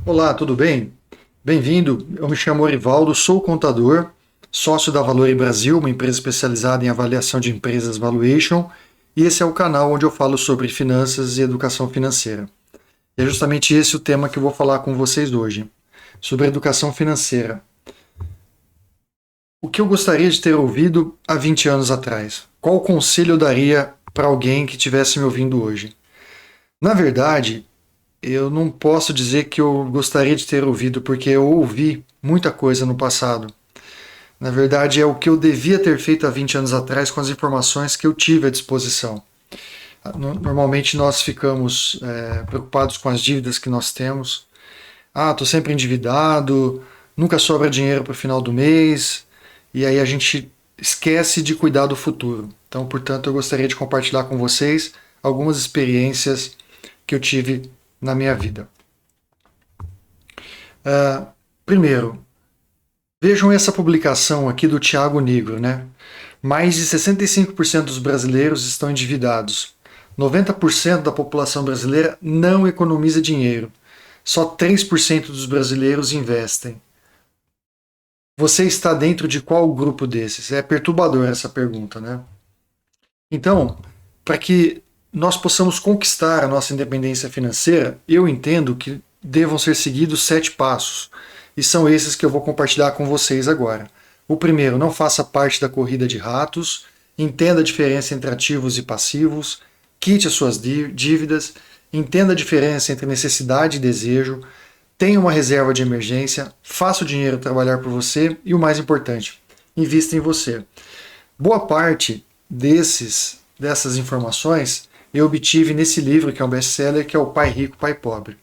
Olá, tudo bem? Bem-vindo. Eu me chamo Orivaldo, sou contador, sócio da Valore Brasil, uma empresa especializada em avaliação de empresas valuation, e esse é o canal onde eu falo sobre finanças e educação financeira. E é justamente esse o tema que eu vou falar com vocês hoje, sobre educação financeira. O que eu gostaria de ter ouvido há 20 anos atrás? Qual conselho eu daria para alguém que estivesse me ouvindo hoje? Na verdade, eu não posso dizer que eu gostaria de ter ouvido, porque eu ouvi muita coisa no passado. Na verdade, é o que eu devia ter feito há 20 anos atrás com as informações que eu tive à disposição. Normalmente nós ficamos preocupados com as dívidas que nós temos. Ah, estou sempre endividado, nunca sobra dinheiro para o final do mês, e aí a gente esquece de cuidar do futuro. Então, portanto, eu gostaria de compartilhar com vocês algumas experiências que eu tive na minha vida. Primeiro, vejam essa publicação aqui do Thiago Nigro, né? Mais de 65% dos brasileiros estão endividados. 90% da população brasileira não economiza dinheiro. Só 3% dos brasileiros investem. Você está dentro de qual grupo desses? É perturbador essa pergunta, né? Então, para que nós possamos conquistar a nossa independência financeira, eu entendo que devam ser seguidos 7 passos. E são esses que eu vou compartilhar com vocês agora. O primeiro, não faça parte da corrida de ratos, entenda a diferença entre ativos e passivos, quite as suas dívidas, entenda a diferença entre necessidade e desejo, tenha uma reserva de emergência, faça o dinheiro trabalhar por você e o mais importante, invista em você. Boa parte dessas informações eu obtive nesse livro, que é um best-seller, que é o Pai Rico, Pai Pobre.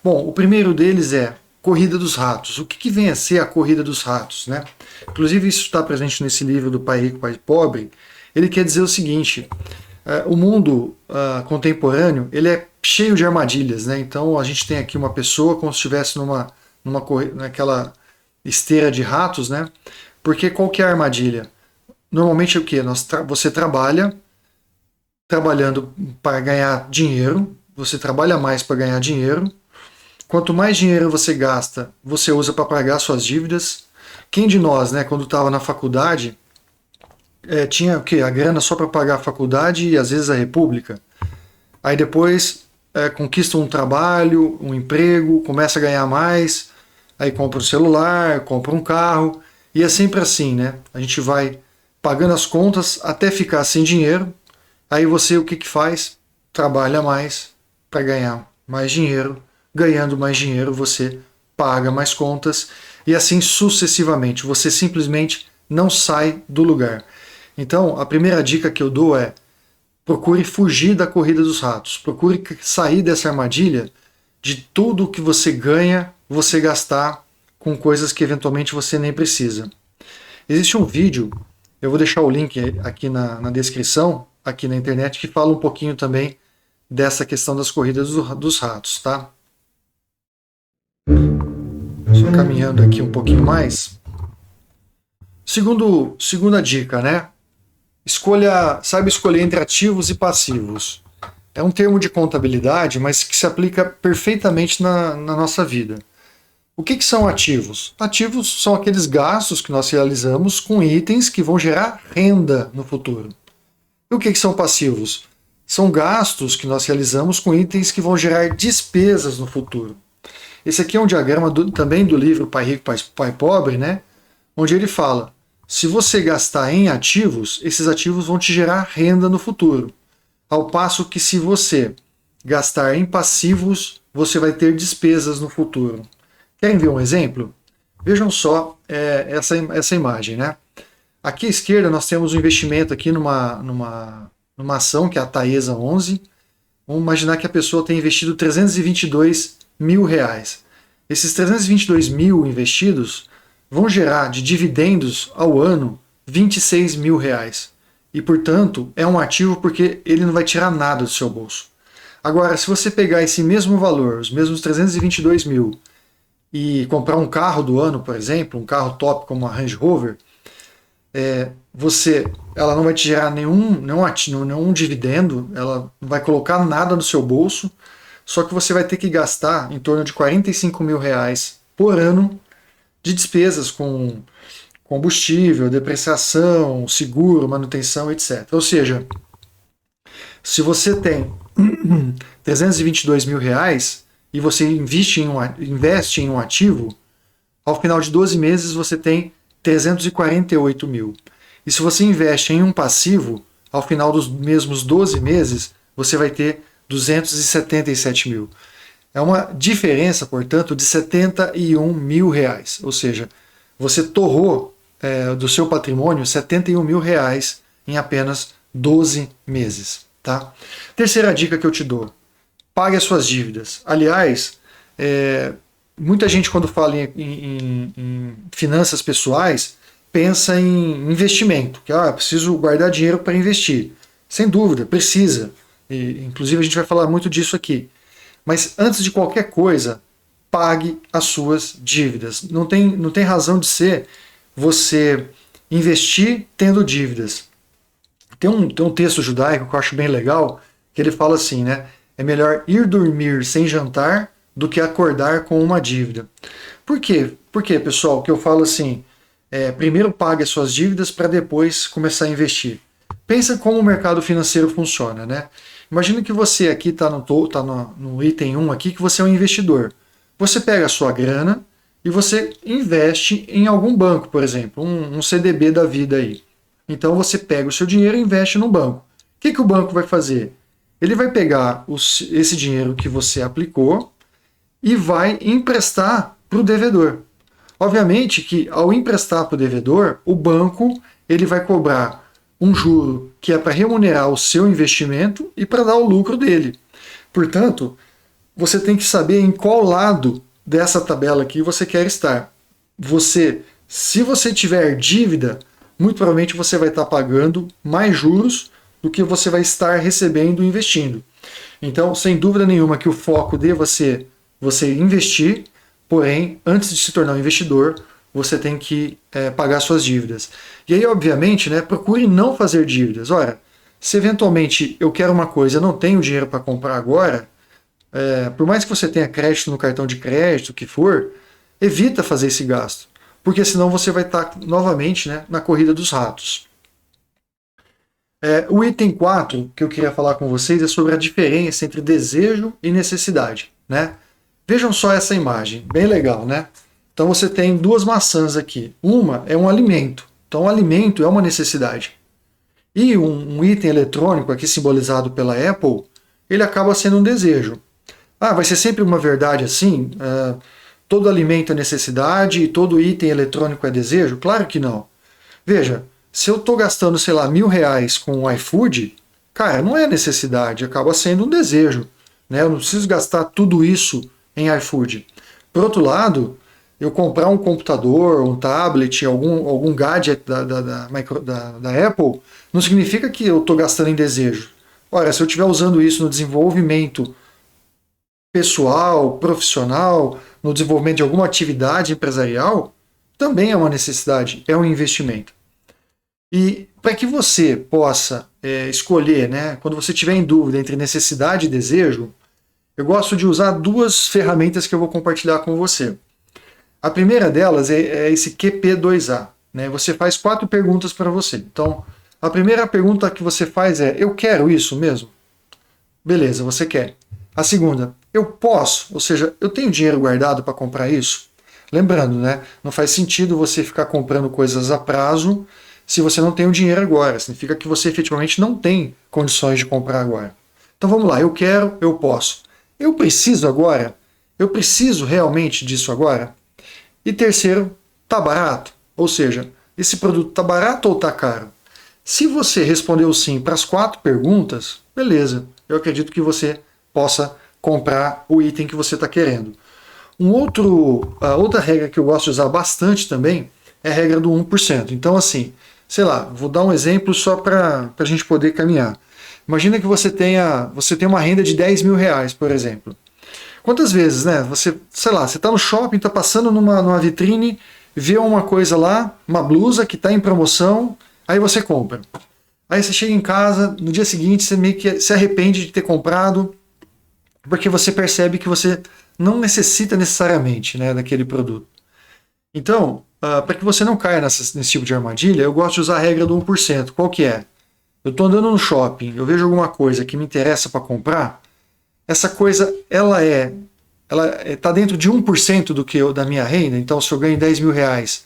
Bom, o primeiro deles é Corrida dos Ratos. O que vem a ser a Corrida dos Ratos, né? Inclusive isso está presente nesse livro do Pai Rico, Pai Pobre. Ele quer dizer o seguinte: o mundo contemporâneo ele é cheio de armadilhas, né? Então a gente tem aqui uma pessoa como se estivesse naquela esteira de ratos, né? Porque qual que é a armadilha? Normalmente é o que? Você trabalhando para ganhar dinheiro, você trabalha mais para ganhar dinheiro. Quanto mais dinheiro você gasta, você usa para pagar suas dívidas. Quem de nós, né, quando estava na faculdade, tinha o quê? A grana só para pagar a faculdade e às vezes a república. Aí depois conquista um trabalho, um emprego, começa a ganhar mais, aí compra um celular, compra um carro, e é sempre assim, né? A gente vai pagando as contas até ficar sem dinheiro. Aí você o que faz? Trabalha mais para ganhar mais dinheiro. Ganhando mais dinheiro, você paga mais contas e assim sucessivamente. Você simplesmente não sai do lugar. Então, a primeira dica que eu dou é: procure fugir da corrida dos ratos. Procure sair dessa armadilha de tudo que você ganha, você gastar com coisas que eventualmente você nem precisa. Existe um vídeo, eu vou deixar o link aqui na descrição, aqui na internet, que fala um pouquinho também dessa questão das corridas dos ratos, tá? Só caminhando aqui um pouquinho mais. Segunda dica, né? Saiba escolher entre ativos e passivos. É um termo de contabilidade, mas que se aplica perfeitamente na nossa vida. O que são ativos? Ativos são aqueles gastos que nós realizamos com itens que vão gerar renda no futuro. E o que são passivos? São gastos que nós realizamos com itens que vão gerar despesas no futuro. Esse aqui é um diagrama também do livro Pai Rico, Pai Pobre, né? Onde ele fala: se você gastar em ativos, esses ativos vão te gerar renda no futuro. Ao passo que se você gastar em passivos, você vai ter despesas no futuro. Querem ver um exemplo? Vejam só essa imagem, né? Aqui à esquerda nós temos um investimento aqui numa ação, que é a Taesa 11. Vamos imaginar que a pessoa tem investido 322 mil reais. Esses 322 mil investidos vão gerar de dividendos ao ano 26 mil reais. E, portanto, é um ativo porque ele não vai tirar nada do seu bolso. Agora, se você pegar esse mesmo valor, os mesmos 322 mil, e comprar um carro do ano, por exemplo, um carro top como a Range Rover, ela não vai te gerar nenhum dividendo, ela não vai colocar nada no seu bolso, só que você vai ter que gastar em torno de R$ 45.000 por ano de despesas com combustível, depreciação, seguro, manutenção, etc. Ou seja, se você tem R$ 322.000 e você investe em um ativo, ao final de 12 meses você tem 348 mil. E se você investe em um passivo, ao final dos mesmos 12 meses, você vai ter 277 mil. É uma diferença, portanto, de R$ 71.000. Ou seja, você torrou do seu patrimônio R$ 71.000 em apenas 12 meses. Tá? Terceira dica que eu te dou: pague as suas dívidas. Aliás, muita gente, quando fala em finanças pessoais, pensa em investimento, que preciso guardar dinheiro para investir. Sem dúvida, precisa. Inclusive a gente vai falar muito disso aqui. Mas antes de qualquer coisa, pague as suas dívidas. Não tem razão de ser você investir tendo dívidas. Tem um texto judaico que eu acho bem legal, que ele fala assim, né? É melhor ir dormir sem jantar do que acordar com uma dívida. Por quê? Por quê, pessoal, que eu falo assim, primeiro pague as suas dívidas para depois começar a investir. Pensa como o mercado financeiro funciona, né? Imagina que você aqui está no item 1 aqui, que você é um investidor. Você pega a sua grana e você investe em algum banco, por exemplo, um CDB da vida aí. Então você pega o seu dinheiro e investe no banco. O que o banco vai fazer? Ele vai pegar esse dinheiro que você aplicou e vai emprestar para o devedor. Obviamente que ao emprestar para o devedor, o banco ele vai cobrar um juro que é para remunerar o seu investimento e para dar o lucro dele. Portanto, você tem que saber em qual lado dessa tabela aqui você quer estar. Se você tiver dívida, muito provavelmente você vai estar pagando mais juros do que você vai estar recebendo investindo. Então, sem dúvida nenhuma que o foco deva ser você investir, porém, antes de se tornar um investidor, você tem que pagar suas dívidas. E aí, obviamente, né, procure não fazer dívidas. Ora, se eventualmente eu quero uma coisa e não tenho dinheiro para comprar agora, por mais que você tenha crédito no cartão de crédito, o que for, evita fazer esse gasto. Porque senão você vai estar novamente, né, na corrida dos ratos. O item 4 que eu queria falar com vocês é sobre a diferença entre desejo e necessidade. Né? Vejam só essa imagem, bem legal, né? Então você tem duas maçãs aqui. Uma é um alimento. Então o alimento é uma necessidade. E um item eletrônico aqui simbolizado pela Apple, ele acaba sendo um desejo. Vai ser sempre uma verdade assim? Todo alimento é necessidade e todo item eletrônico é desejo? Claro que não. Veja, se eu estou gastando, sei lá, R$ 1.000 com o iFood, cara, não é necessidade, acaba sendo um desejo. Né? Eu não preciso gastar tudo isso em iFood. Por outro lado, eu comprar um computador, um tablet, algum gadget da Apple, não significa que eu estou gastando em desejo. Ora, se eu estiver usando isso no desenvolvimento pessoal, profissional, no desenvolvimento de alguma atividade empresarial, também é uma necessidade, é um investimento. E para que você possa escolher, né, quando você estiver em dúvida entre necessidade e desejo, eu gosto de usar duas ferramentas que eu vou compartilhar com você. A primeira delas é esse QP2A. Né? Você faz 4 perguntas para você. Então, a primeira pergunta que você faz é: eu quero isso mesmo? Beleza, você quer. A segunda: eu posso? Ou seja, eu tenho dinheiro guardado para comprar isso? Lembrando, né? Não faz sentido você ficar comprando coisas a prazo se você não tem o dinheiro agora. Significa que você efetivamente não tem condições de comprar agora. Então vamos lá: eu quero, eu posso. Eu preciso agora? Eu preciso realmente disso agora? E terceiro, tá barato? Ou seja, esse produto tá barato ou tá caro? Se você respondeu sim para as 4 perguntas, beleza, eu acredito que você possa comprar o item que você está querendo. Outra regra que eu gosto de usar bastante também é a regra do 1%. Então assim, sei lá, vou dar um exemplo só para a gente poder caminhar. Imagina que você tem uma renda de R$ 10.000, por exemplo. Quantas vezes, né? Você está no shopping, está passando numa vitrine, vê uma coisa lá, uma blusa que está em promoção, aí você compra. Aí você chega em casa, no dia seguinte você meio que se arrepende de ter comprado, porque você percebe que você não necessita necessariamente, né, daquele produto. Então, para que você não caia nesse tipo de armadilha, eu gosto de usar a regra do 1%. Qual que é? Eu estou andando no shopping, eu vejo alguma coisa que me interessa para comprar, essa coisa ela está dentro de 1% da minha renda. Então, se eu ganho 10 mil reais,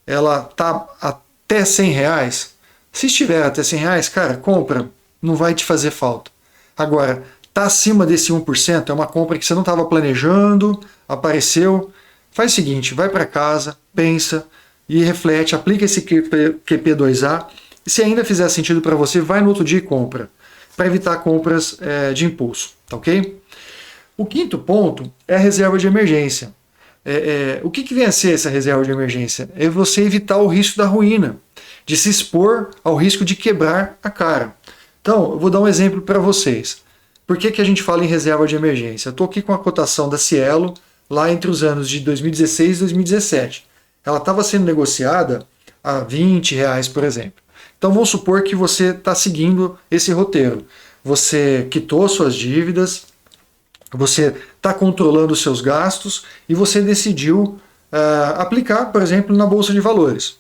ela está até 100 reais. Se estiver até 100 reais, cara, compra, não vai te fazer falta. Agora, está acima desse 1%, é uma compra que você não estava planejando, apareceu. Faz o seguinte, vai para casa, pensa e reflete, aplica esse QP2A. E se ainda fizer sentido para você, vai no outro dia e compra, para evitar compras de impulso, tá ok? O quinto ponto é a reserva de emergência. O que vem a ser essa reserva de emergência? É você evitar o risco da ruína, de se expor ao risco de quebrar a cara. Então, eu vou dar um exemplo para vocês. Por que a gente fala em reserva de emergência? Eu estou aqui com a cotação da Cielo, lá entre os anos de 2016 e 2017. Ela estava sendo negociada a 20 reais, por exemplo. Então vamos supor que você está seguindo esse roteiro. Você quitou suas dívidas, você está controlando os seus gastos e você decidiu aplicar, por exemplo, na Bolsa de Valores.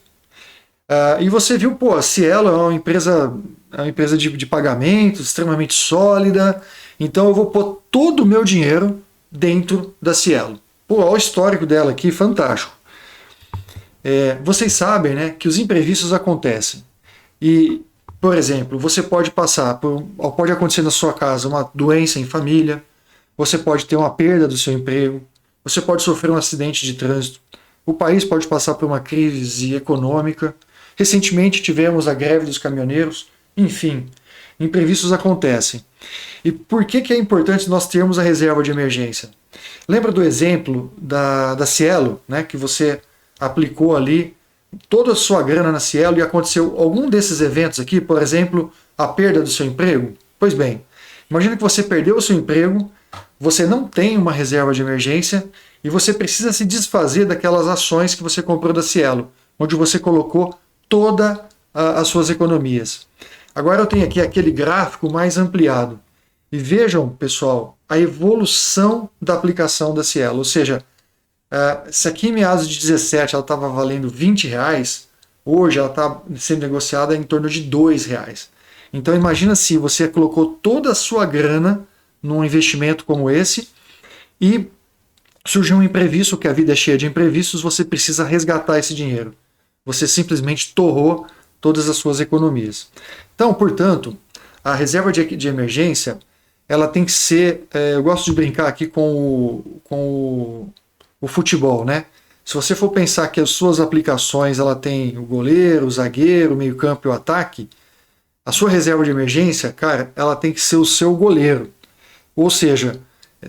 E você viu, pô, a Cielo é uma empresa de pagamentos extremamente sólida, então eu vou pôr todo o meu dinheiro dentro da Cielo. Pô, olha o histórico dela aqui, fantástico. Vocês sabem, né, que os imprevistos acontecem. E, por exemplo, você pode pode acontecer na sua casa uma doença em família, você pode ter uma perda do seu emprego, você pode sofrer um acidente de trânsito, o país pode passar por uma crise econômica. Recentemente tivemos a greve dos caminhoneiros, enfim, imprevistos acontecem. E por que é importante nós termos a reserva de emergência? Lembra do exemplo da Cielo, né, que você aplicou ali toda a sua grana na Cielo e aconteceu algum desses eventos aqui, por exemplo, a perda do seu emprego? Pois bem, imagina que você perdeu o seu emprego, você não tem uma reserva de emergência e você precisa se desfazer daquelas ações que você comprou da Cielo, onde você colocou todas as suas economias. Agora eu tenho aqui aquele gráfico mais ampliado. E vejam, pessoal, a evolução da aplicação da Cielo. Ou seja, se aqui em meados de 17 ela estava valendo 20 reais, hoje ela está sendo negociada em torno de 2 reais. Então imagina se você colocou toda a sua grana num investimento como esse e surgiu um imprevisto, que a vida é cheia de imprevistos, você precisa resgatar esse dinheiro. Você simplesmente torrou todas as suas economias. Então, portanto, a reserva de emergência, ela tem que ser, eu gosto de brincar aqui com o futebol, né? Se você for pensar que as suas aplicações, ela tem o goleiro, o zagueiro, o meio-campo e o ataque, a sua reserva de emergência, cara, ela tem que ser o seu goleiro. Ou seja,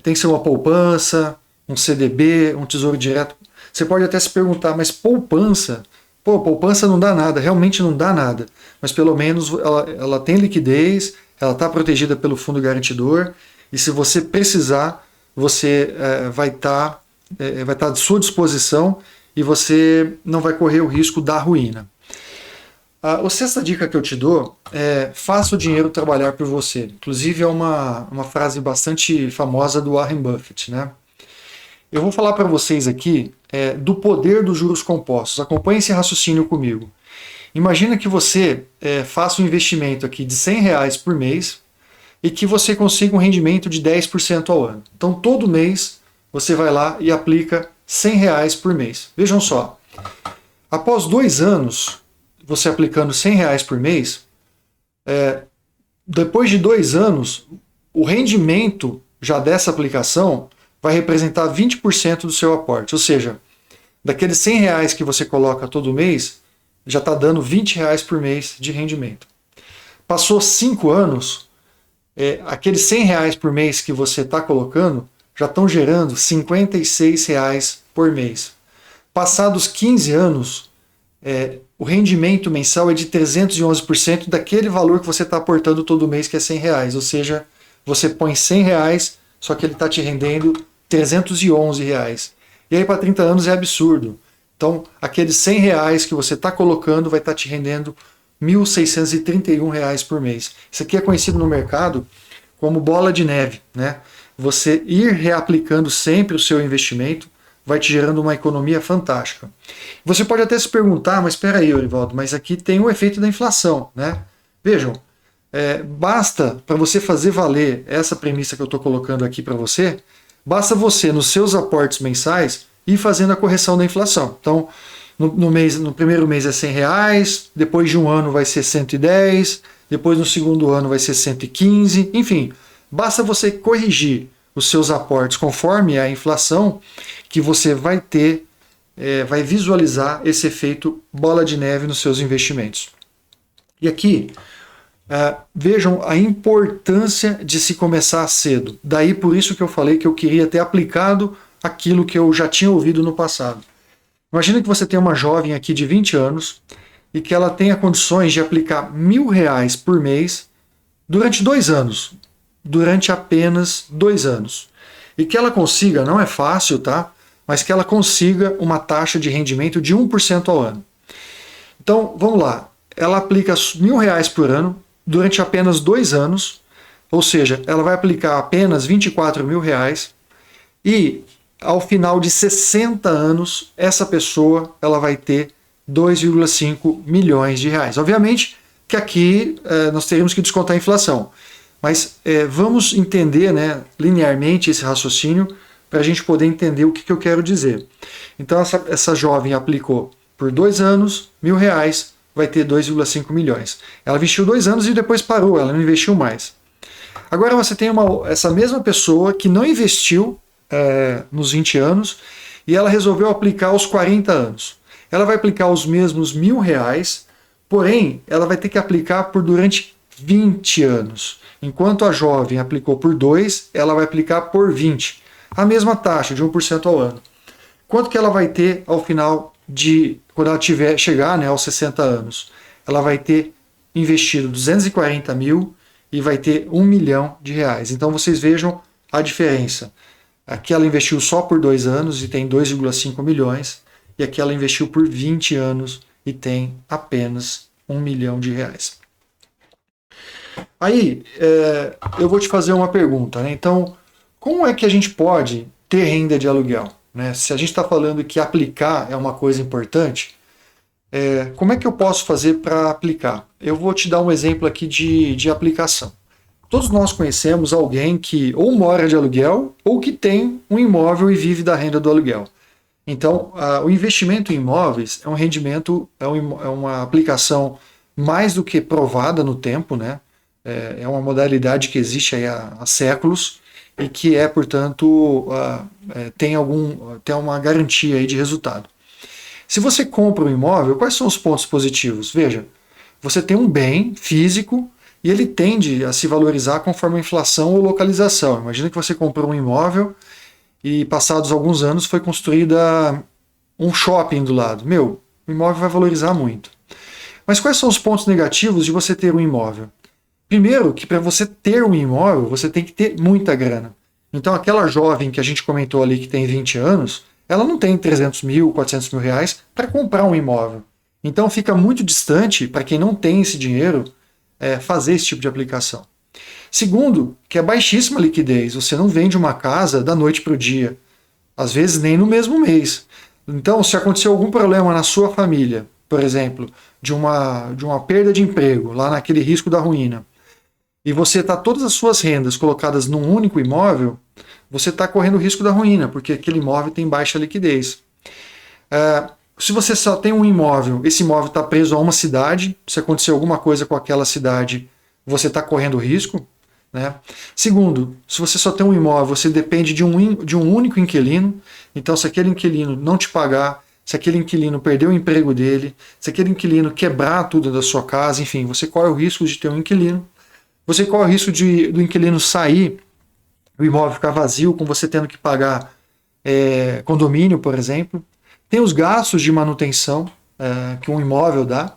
tem que ser uma poupança, um CDB, um tesouro direto. Você pode até se perguntar, mas poupança? Pô, poupança não dá nada, realmente não dá nada. Mas pelo menos ela tem liquidez, ela está protegida pelo fundo garantidor, e se você precisar, você vai estar à sua disposição e você não vai correr o risco da ruína. A sexta dica que eu te dou é: faça o dinheiro trabalhar por você. Inclusive é uma frase bastante famosa do Warren Buffett, né? Eu vou falar para vocês aqui do poder dos juros compostos. Acompanhe esse raciocínio comigo. Imagina que você faça um investimento aqui de 100 reais por mês e que você consiga um rendimento de 10% ao ano. Então todo mês você vai lá e aplica 100 reais por mês. Vejam só, após 2 anos, você aplicando 100 reais por mês, depois de 2 anos, o rendimento já dessa aplicação vai representar 20% do seu aporte. Ou seja, daqueles 100 reais que você coloca todo mês, já está dando 20 reais por mês de rendimento. Passou 5 anos, aqueles 100 reais por mês que você está colocando já estão gerando 56 reais por mês. Passados 15 anos, o rendimento mensal é de 311% daquele valor que você está aportando todo mês, que é 100 reais. Ou seja, você põe 100 reais, só que ele está te rendendo 311 reais. E aí para 30 anos é absurdo. Então, aqueles 100 reais que você está colocando vai estar te rendendo 1.631 reais por mês. Isso aqui é conhecido no mercado como bola de neve, né? você ir reaplicando sempre o seu investimento vai te gerando uma economia fantástica. Você pode até se perguntar, mas espera aí, Orivaldo, mas aqui tem o efeito da inflação, né? Vejam, basta para você fazer valer essa premissa que eu estou colocando aqui para você, basta você, nos seus aportes mensais, ir fazendo a correção da inflação. Então, no primeiro mês é R$ 100, depois de um ano vai ser 110, depois no segundo ano vai ser 115, enfim, basta você corrigir os seus aportes conforme a inflação que você vai ter, vai visualizar esse efeito bola de neve nos seus investimentos. E aqui, vejam a importância de se começar cedo. Daí por isso que eu falei que eu queria ter aplicado aquilo que eu já tinha ouvido no passado. Imagina que você tem uma jovem aqui de 20 anos e que ela tenha condições de aplicar R$ 1.000 por mês durante 2 anos. Durante apenas 2 anos. E que ela consiga, não é fácil, tá? Mas que ela consiga uma taxa de rendimento de 1% ao ano. Então, vamos lá. Ela aplica R$ 1.000 por ano durante apenas 2 anos, ou seja, ela vai aplicar apenas R$ 24.000 e ao final de 60 anos, essa pessoa ela vai ter 2,5 milhões de reais. Obviamente que aqui nós teríamos que descontar a inflação, mas vamos entender, né, linearmente esse raciocínio para a gente poder entender o que eu quero dizer. Então essa jovem aplicou por 2 anos, R$ 1.000, vai ter 2,5 milhões. Ela investiu 2 anos e depois parou, ela não investiu mais. Agora você tem essa mesma pessoa que não investiu nos 20 anos e ela resolveu aplicar aos 40 anos. Ela vai aplicar os mesmos R$ 1.000, porém ela vai ter que aplicar durante 20 anos. Enquanto a jovem aplicou por 2, ela vai aplicar por 20. A mesma taxa de 1% ao ano. Quanto que ela vai ter ao final quando ela chegar, né, aos 60 anos? Ela vai ter investido 240 mil e vai ter R$ 1 milhão. Então vocês vejam a diferença. Aqui ela investiu só por 2 anos e tem 2,5 milhões, e aqui ela investiu por 20 anos e tem apenas R$ 1 milhão. Aí eu vou te fazer uma pergunta, né? Então, como é que a gente pode ter renda de aluguel? Né? Se a gente está falando que aplicar é uma coisa importante, como é que eu posso fazer para aplicar? Eu vou te dar um exemplo aqui de aplicação. Todos nós conhecemos alguém que ou mora de aluguel ou que tem um imóvel e vive da renda do aluguel. Então, o investimento em imóveis é um rendimento, é uma aplicação mais do que provada no tempo, né? É uma modalidade que existe aí há séculos e que portanto, tem uma garantia aí de resultado. Se você compra um imóvel, quais são os pontos positivos? Veja, você tem um bem físico e ele tende a se valorizar conforme a inflação ou localização. Imagina que você comprou um imóvel e passados alguns anos foi construída um shopping do lado. O imóvel vai valorizar muito. Mas quais são os pontos negativos de você ter um imóvel? Primeiro, que para você ter um imóvel, você tem que ter muita grana. Então aquela jovem que a gente comentou ali que tem 20 anos, ela não tem 300 mil, 400 mil reais para comprar um imóvel. Então fica muito distante para quem não tem esse dinheiro fazer esse tipo de aplicação. Segundo, que é baixíssima liquidez. Você não vende uma casa da noite para o dia. Às vezes nem no mesmo mês. Então, se acontecer algum problema na sua família, por exemplo, de uma perda de emprego, lá naquele risco da ruína, e você está todas as suas rendas colocadas num único imóvel, você está correndo o risco da ruína, porque aquele imóvel tem baixa liquidez. Se você só tem um imóvel, esse imóvel está preso a uma cidade, se acontecer alguma coisa com aquela cidade, você está correndo risco. Né? Segundo, se você só tem um imóvel, você depende de um único inquilino, então se aquele inquilino não te pagar, se aquele inquilino perder o emprego dele, se aquele inquilino quebrar tudo da sua casa, enfim, você corre o risco de ter um inquilino, você corre o risco do inquilino sair, o imóvel ficar vazio, com você tendo que pagar condomínio, por exemplo. Tem os gastos de manutenção que um imóvel dá.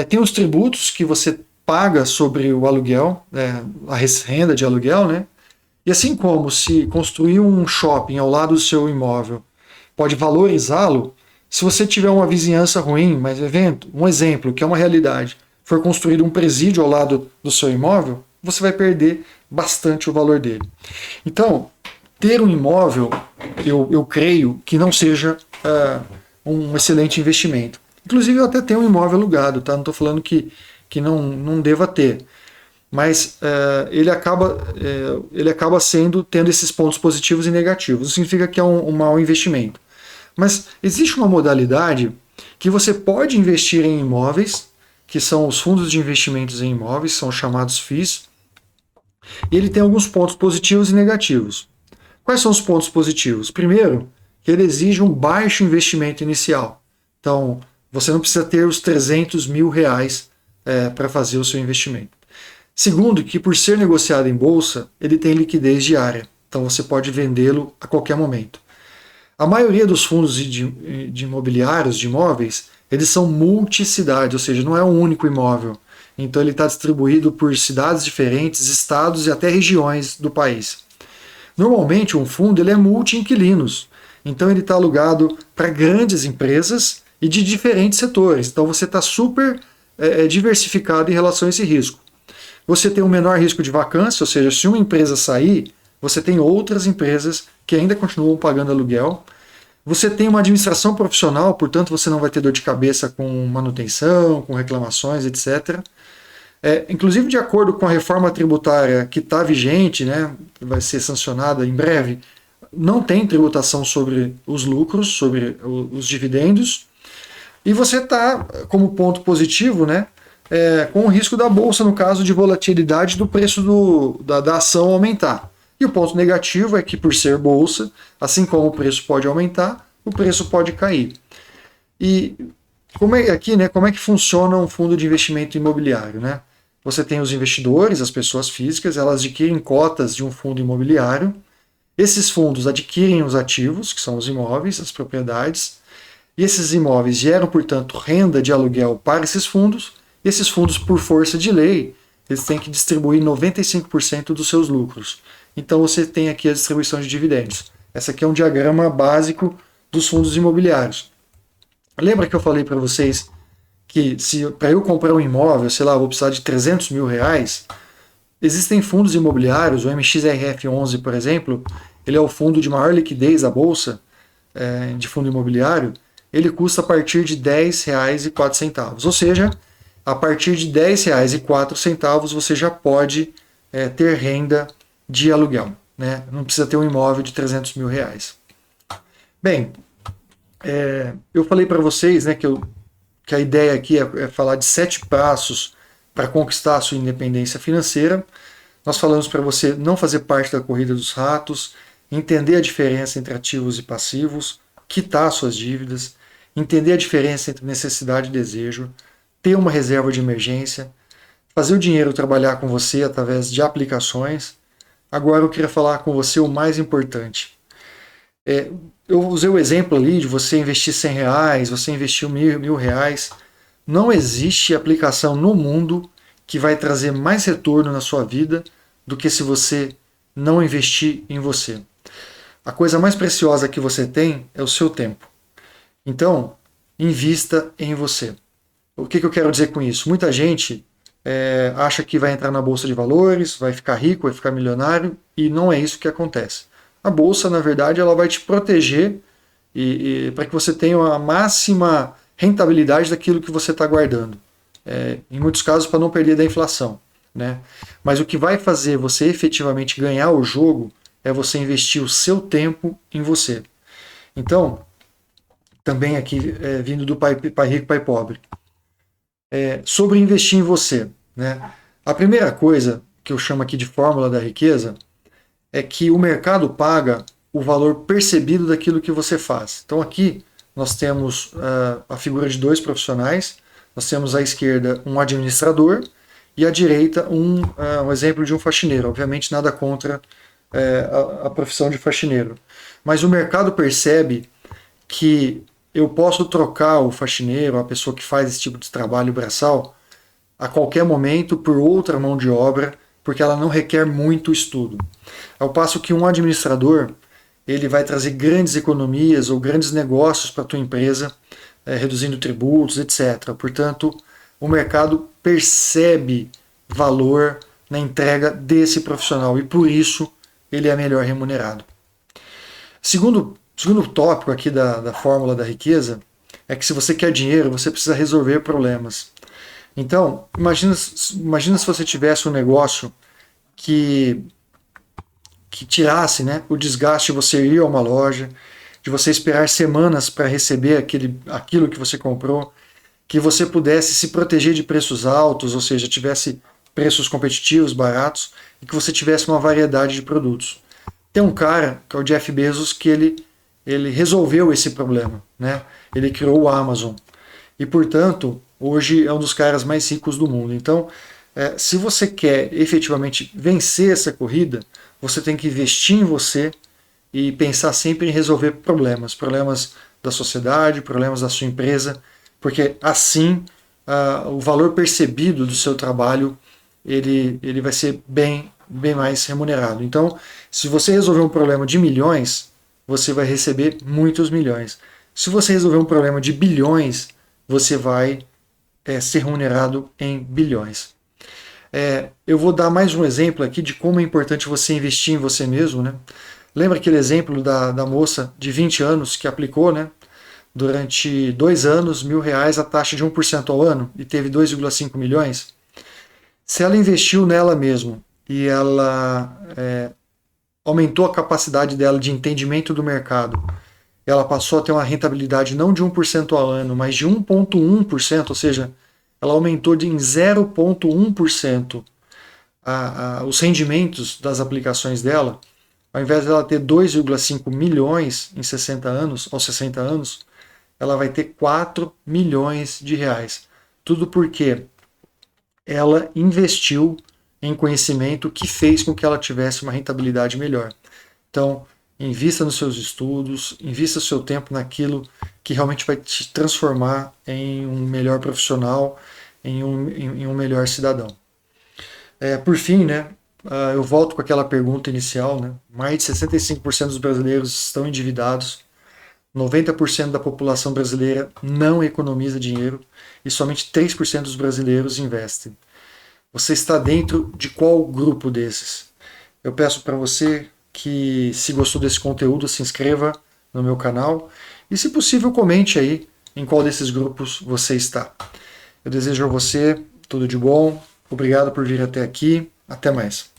Tem os tributos que você paga sobre o aluguel, a renda de aluguel, né? E assim como se construir um shopping ao lado do seu imóvel pode valorizá-lo, se você tiver uma vizinhança ruim, um exemplo, que é uma realidade, for construído um presídio ao lado do seu imóvel, você vai perder bastante o valor dele. Então, ter um imóvel, eu creio que não seja um excelente investimento. Inclusive, eu até tenho um imóvel alugado, tá? Não estou falando que não deva ter. Mas ele acaba tendo esses pontos positivos e negativos. Isso significa que é um mau investimento. Mas existe uma modalidade que você pode investir em imóveis, que são os fundos de investimentos em imóveis, são chamados FIIs, e ele tem alguns pontos positivos e negativos. Quais são os pontos positivos? Primeiro, que ele exige um baixo investimento inicial. Então, você não precisa ter os 300 mil reais para fazer o seu investimento. Segundo, que por ser negociado em bolsa, ele tem liquidez diária. Então, você pode vendê-lo a qualquer momento. A maioria dos fundos de imobiliários, de imóveis, eles são multicidades, ou seja, não é um único imóvel. Então ele está distribuído por cidades diferentes, estados e até regiões do país. Normalmente um fundo ele é multi-inquilinos, então ele está alugado para grandes empresas e de diferentes setores. Então você está super diversificado em relação a esse risco. Você tem um menor risco de vacância, ou seja, se uma empresa sair, você tem outras empresas que ainda continuam pagando aluguel. Você tem uma administração profissional, portanto você não vai ter dor de cabeça com manutenção, com reclamações, etc. Inclusive, de acordo com a reforma tributária que está vigente, né, vai ser sancionada em breve, não tem tributação sobre os lucros, sobre os dividendos. E você está, como ponto positivo, né, com o risco da bolsa, no caso de volatilidade do preço da ação aumentar. E o ponto negativo é que, por ser bolsa, assim como o preço pode aumentar, o preço pode cair. E como é que funciona um fundo de investimento imobiliário, né? Você tem os investidores, as pessoas físicas, elas adquirem cotas de um fundo imobiliário. Esses fundos adquirem os ativos, que são os imóveis, as propriedades, e esses imóveis geram, portanto, renda de aluguel para esses fundos. Esses fundos, por força de lei, eles têm que distribuir 95% dos seus lucros. Então você tem aqui a distribuição de dividendos. Essa aqui é um diagrama básico dos fundos imobiliários. Lembra que eu falei para vocês que para eu comprar um imóvel, sei lá, eu vou precisar de 300 mil reais? Existem fundos imobiliários, o MXRF11, por exemplo, ele é o fundo de maior liquidez da bolsa de fundo imobiliário, ele custa a partir de R$ 10,04. Ou seja, a partir de R$ 10,04 você já pode ter renda de aluguel, né? Não precisa ter um imóvel de 300 mil reais. Bem, eu falei para vocês, né, que a ideia aqui é falar de 7 passos para conquistar a sua independência financeira. Nós falamos para você não fazer parte da corrida dos ratos, entender a diferença entre ativos e passivos, quitar suas dívidas, entender a diferença entre necessidade e desejo, ter uma reserva de emergência, fazer o dinheiro trabalhar com você através de aplicações. Agora eu queria falar com você o mais importante. Eu usei o exemplo ali de você investir 100 reais, você investiu mil reais. Não existe aplicação no mundo que vai trazer mais retorno na sua vida do que se você não investir em você. A coisa mais preciosa que você tem é o seu tempo. Então, invista em você. O que eu quero dizer com isso? Muita gente acha que vai entrar na bolsa de valores, vai ficar rico, vai ficar milionário, e não é isso que acontece. A bolsa, na verdade, ela vai te proteger para que você tenha a máxima rentabilidade daquilo que você está guardando. Em muitos casos, para não perder da inflação, né? Mas o que vai fazer você efetivamente ganhar o jogo é você investir o seu tempo em você. Então, também aqui vindo do Pai Rico, Pai Pobre. Sobre investir em você, né? A primeira coisa que eu chamo aqui de fórmula da riqueza é que o mercado paga o valor percebido daquilo que você faz. Então aqui nós temos a figura de 2 profissionais, nós temos à esquerda um administrador e à direita um exemplo de um faxineiro. Obviamente nada contra a profissão de faxineiro, mas o mercado percebe que eu posso trocar o faxineiro, a pessoa que faz esse tipo de trabalho braçal, a qualquer momento por outra mão de obra, porque ela não requer muito estudo. Ao passo que um administrador, ele vai trazer grandes economias ou grandes negócios para a tua empresa, reduzindo tributos, etc. Portanto, o mercado percebe valor na entrega desse profissional e por isso ele é melhor remunerado. Segundo tópico aqui da fórmula da riqueza é que se você quer dinheiro, você precisa resolver problemas. Então, imagina se você tivesse um negócio que tirasse, né, o desgaste de você ir a uma loja, de você esperar semanas para receber aquilo que você comprou, que você pudesse se proteger de preços altos, ou seja, tivesse preços competitivos, baratos, e que você tivesse uma variedade de produtos. Tem um cara, que é o Jeff Bezos, que ele resolveu esse problema, né? Ele criou o Amazon. E, portanto, hoje é um dos caras mais ricos do mundo. Então, se você quer efetivamente vencer essa corrida, você tem que investir em você e pensar sempre em resolver problemas da sociedade, problemas da sua empresa, porque assim o valor percebido do seu trabalho ele vai ser bem mais remunerado. Então, se você resolver um problema de milhões, você vai receber muitos milhões. Se você resolver um problema de bilhões, você vai ser remunerado em bilhões. Eu vou dar mais um exemplo aqui de como é importante você investir em você mesmo, né? Lembra aquele exemplo da moça de 20 anos que aplicou, né? Durante 2 anos, R$ 1.000 a taxa de 1% ao ano e teve 2,5 milhões? Se ela investiu nela mesma e ela aumentou a capacidade dela de entendimento do mercado, ela passou a ter uma rentabilidade não de 1% ao ano, mas de 1,1%, ou seja, ela aumentou em 0,1% os rendimentos das aplicações dela. Ao invés dela ter 2,5 milhões em 60 anos, aos 60 anos, ela vai ter 4 milhões de reais. Tudo porque ela investiu em conhecimento que fez com que ela tivesse uma rentabilidade melhor. Então, invista nos seus estudos, invista o seu tempo naquilo que realmente vai te transformar em um melhor profissional, em um melhor cidadão. Por fim, né, eu volto com aquela pergunta inicial, né? Mais de 65% dos brasileiros estão endividados, 90% da população brasileira não economiza dinheiro e somente 3% dos brasileiros investem. Você está dentro de qual grupo desses? Eu peço para você que, se gostou desse conteúdo, se inscreva no meu canal e, se possível, comente aí em qual desses grupos você está. Eu desejo a você tudo de bom, obrigado por vir até aqui, até mais.